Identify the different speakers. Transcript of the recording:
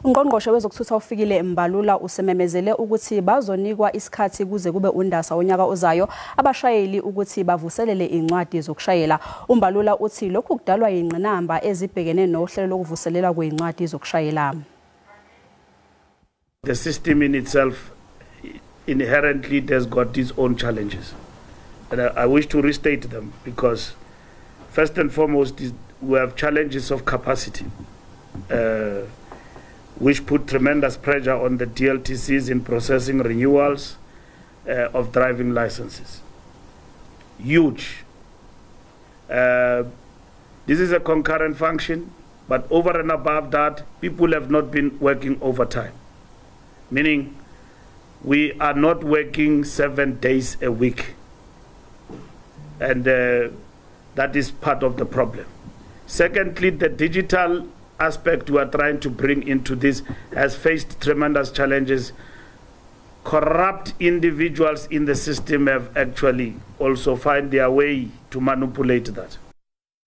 Speaker 1: Ungqongqoshe wezokuthutha uFikile Mbalula usememezele ukuthi bazonikwa isikhathi kuze kube uNdasa wonyaka ozayo abashayeli ukuthi bavuselele izingcwadi zokushayela. uMbalula uthi lokhu kudalwa izingqinamba ezibhekene nohlelo lokuvuselela kwezincwadi zokushayela.
Speaker 2: The system in itself inherently has got its own challenges. And I wish to restate them because first and foremost we have challenges of capacity. Which put tremendous pressure on the DLTCs in processing renewals of driving licenses. Huge. This is a concurrent function, but over and above that, people have not been working overtime. Meaning, we are not working 7 days a week. And that is part of the problem. Secondly, the digital aspect we are trying to bring into this has faced tremendous challenges. Corrupt individuals in the system have actually also found their way to manipulate that.